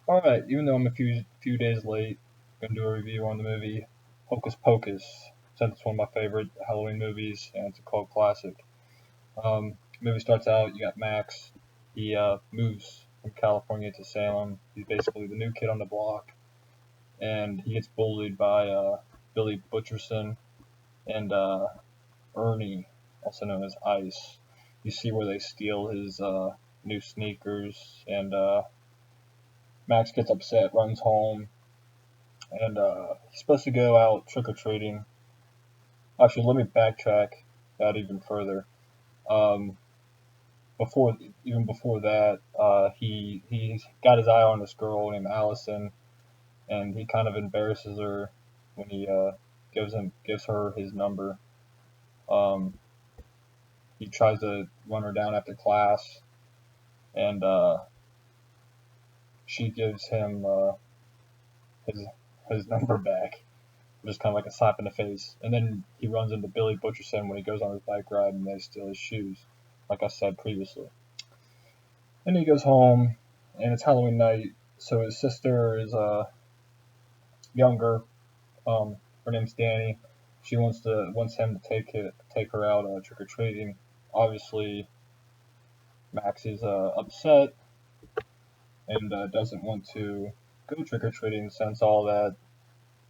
Alright, even though I'm a few days late, I'm gonna do a review on the movie Hocus Pocus, since it's one of my favorite Halloween movies and it's a cult classic. Movie starts out, you got Max. He moves from California to Salem. He's basically the new kid on the block, and he gets bullied by Billy Butcherson and Ernie, also known as Ice. You see where they steal his new sneakers, and Max gets upset, runs home, and he's supposed to go out trick or treating. Actually, let me backtrack that even further. Um, before before that, he got his eye on this girl named Allison, and he kind of embarrasses her when he gives her his number. Um, he tries to run her down after class, and she gives him his his number back, just kind of like a slap in the face. And then he runs into Billy Butcherson when he goes on his bike ride, and they steal his shoes, like I said previously. And he goes home, and it's Halloween night, so his sister is younger. Her name's Danny. She wants him to take her out trick or treating. Obviously, Max is upset and doesn't want to go trick or treating since all that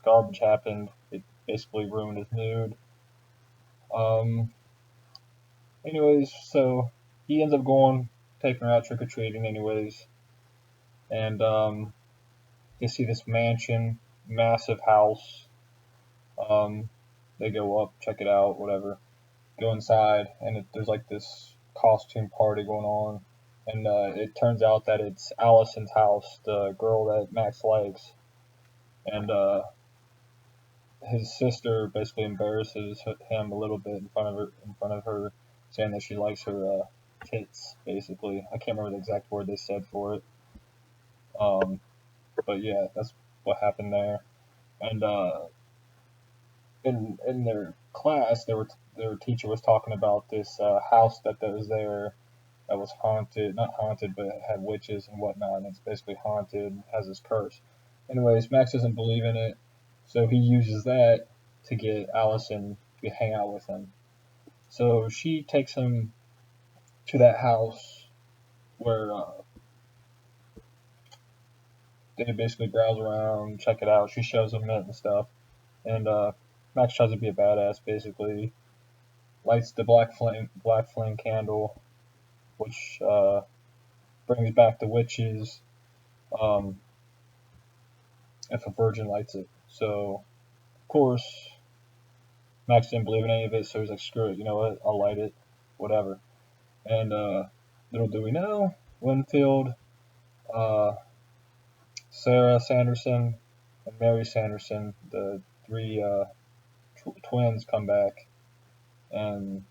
garbage happened. It basically ruined his mood. Um, Anyways, so he ends up going, taking her out trick or treating, anyways, and you see this mansion, massive house. Um, they go up, check it out, whatever. Go inside, and there's like this costume party going on, and it turns out that it's Allison's house, the girl that Max likes, and his sister basically embarrasses him a little bit in front of her, saying that she likes her tits. Basically, I can't remember the exact word they said for it. Um, but yeah, that's what happened there. And in their class, their teacher was talking about this house that was there that was haunted, not haunted, but it had witches and whatnot, and it's basically haunted, has this curse. Anyways, Max doesn't believe in it, so he uses that to get Allison to hang out with him. So she takes him to that house where they basically browse around, check it out. She shows him it and stuff, and Max tries to be a badass, basically lights the black flame candle, which brings back the witches. Um, if a virgin lights it, so of course Max didn't believe in any of it, so he's like, screw it, you know what? I'll light it, whatever. And little do we know, Winfield, uh, Sarah Sanderson, and Mary Sanderson, the three twins, come back, and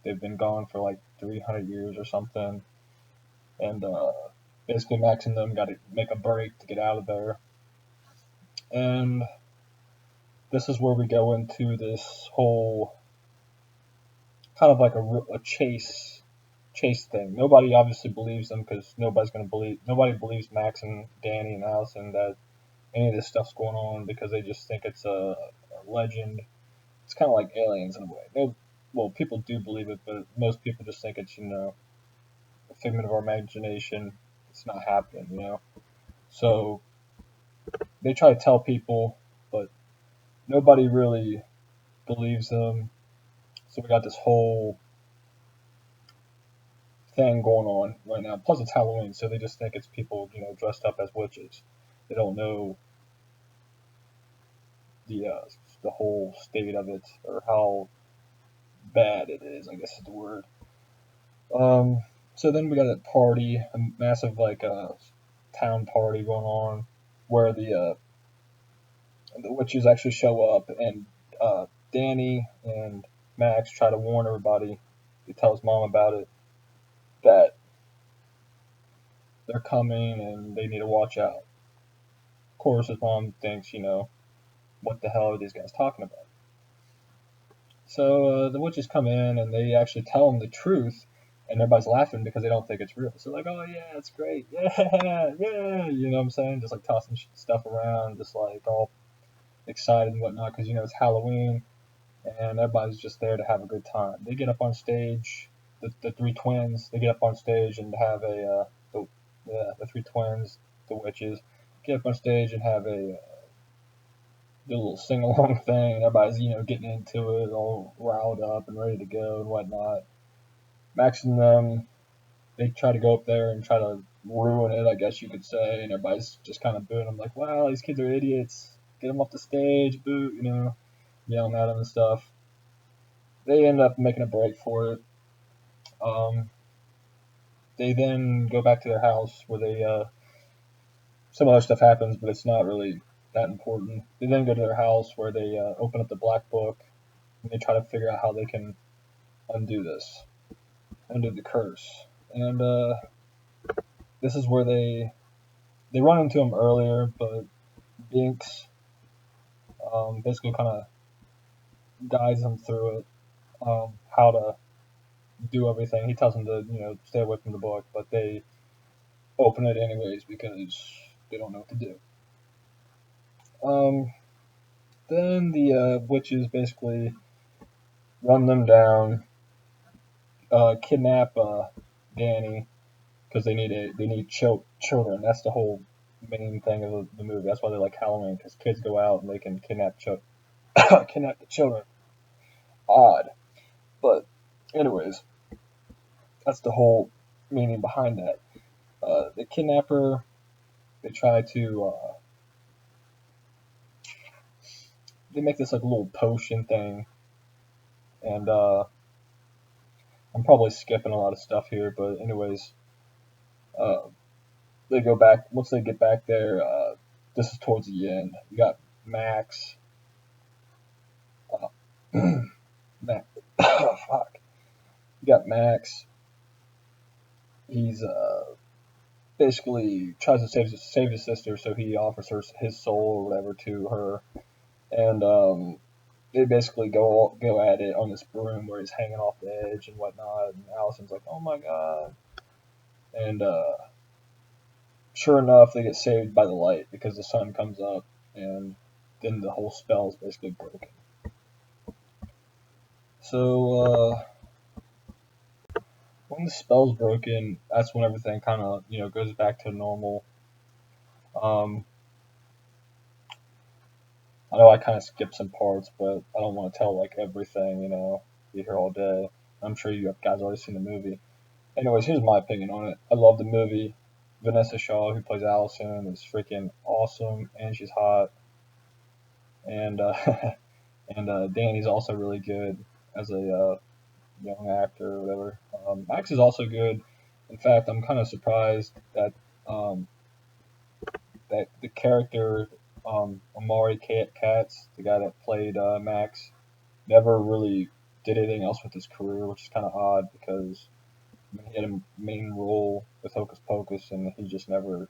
they've been gone for like 300 years or something. And basically, Max and them got to make a break to get out of there. And this is where we go into this whole kind of like a chase thing. Nobody obviously believes them because nobody believes Max and Danny and Allison that any of this stuff's going on because they just think it's a legend. It's kind of like aliens in a way. Well, people do believe it, but most people just think it's a figment of our imagination. It's not happening. So they try to tell people, but nobody really believes them. So we got this whole thing going on right now. Plus, it's Halloween, so they just think it's people, dressed up as witches. They don't know the uh, the whole state of it or how bad it is. I guess is the word. Um, so then we got a party, a massive town party going on, where the witches actually show up, and Danny and Max try to warn everybody. He tells mom about it that they're coming and they need to watch out. Of course, his mom thinks, what the hell are these guys talking about? So the witches come in and they actually tell him the truth, and everybody's laughing because they don't think it's real. So like, oh yeah, it's great, yeah, yeah, you know what I'm saying? Just like tossing stuff around, just like all excited and whatnot because it's Halloween and everybody's just there to have a good time. They get up on stage, the three twins. They get up on stage and have the three twins, the witches, get up on stage and have a little sing along thing. And everybody's getting into it, all riled up and ready to go and whatnot. Max and them, they try to go up there and try to ruin it, I guess you could say, and everybody's just kind of booing them, like, "Wow, these kids are idiots! Get them off the stage, boo!" Yelling at them and stuff. They end up making a break for it. Um, they then go back to their house where some other stuff happens, but it's not really that important. They then go to their house where they open up the black book and they try to figure out how they can undo undo the curse. And this is where they run into him earlier, but Binks basically kind of guides them through it, how to do everything. He tells them to stay away from the book, but they open it anyways because they don't know what to do. Um, then the witches basically run them down, kidnap Danny because they need children. That's the whole main thing of the movie. That's why they like Halloween because kids go out and they can kidnap the children. Odd, but anyways, that's the whole meaning behind that. The kidnapper, they try to they make this like little potion thing, and I'm probably skipping a lot of stuff here, but anyways, uh, they go back once they get back there. This is towards the end. You got Max. Uh, Max. Oh, fuck. You got Max. He's basically tries to save his sister, so he offers her his soul or whatever to her, and they basically go at it on this broom where he's hanging off the edge and whatnot. And Allison's like, "Oh my god!" And sure enough, they get saved by the light because the sun comes up, and then the whole spell is basically broken. So when the spell's broken, that's when everything kind of goes back to normal. Um, I know I kind of skipped some parts, but I don't want to tell like everything. Be here all day. I'm sure you guys already seen the movie. Anyways, here's my opinion on it. I love the movie. Vanessa Shaw, who plays Allison, is freaking awesome, and she's hot. And and Danny's also really good as a young actor or whatever. Max is also good. In fact, I'm kind of surprised that um, that the character Amari Katz, the guy that played Max, never really did anything else with his career, which is kind of odd because he had a main role with Hocus Pocus, and he just never.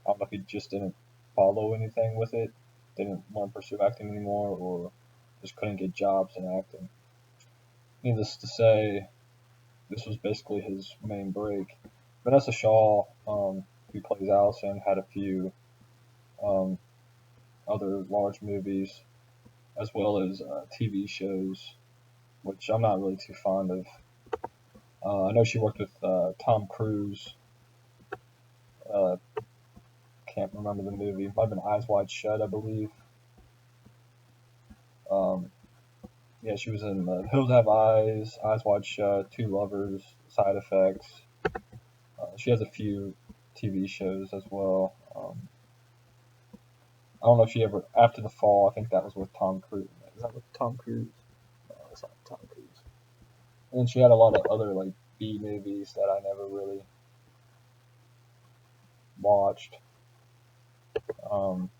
I don't know if he just didn't follow anything with it, didn't want to pursue acting anymore, or just couldn't get jobs in acting. Needless to say, this was basically his main break. Vanessa Shaw, who plays Allison, had a few um, other large movies as well as TV shows, which I'm not really too fond of. I know she worked with Tom Cruise. Uh, can't remember the movie. Might have been Eyes Wide Shut, I believe. Um, yeah, she was in Hills Have Eyes, Eyes Wide Shut, Two Lovers, Side Effects. She has a few TV shows as well. I don't know if she ever After the Fall. I think that was with Tom Cruise. Is that with Tom Cruise? No, it's not Tom Cruise. And then she had a lot of other like B movies that I never really watched. Um,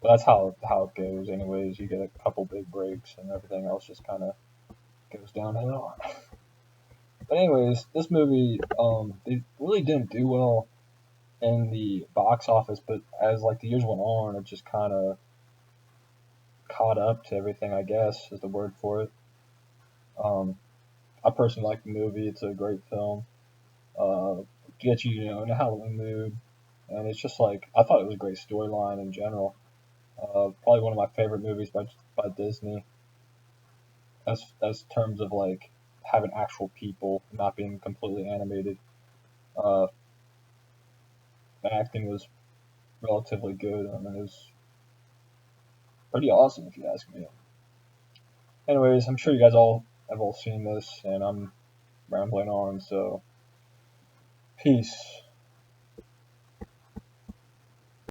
but that's how it goes. Anyways, you get a couple big breaks, and everything else just kind of goes downhill. But anyways, this movie they really didn't do well in the box office, but as like the years went on, it just kind of caught up to everything. I guess is the word for it. Um, I personally like the movie. It's a great film. Uh, Gets you, in a Halloween mood, and it's just like I thought it was a great storyline in general. Probably one of my favorite movies by Disney, as terms of like having actual people, not being completely animated. Uh, the acting was relatively good. I mean, it was pretty awesome if you ask me. Anyways, I'm sure you guys all have all seen this, and I'm rambling on. So peace.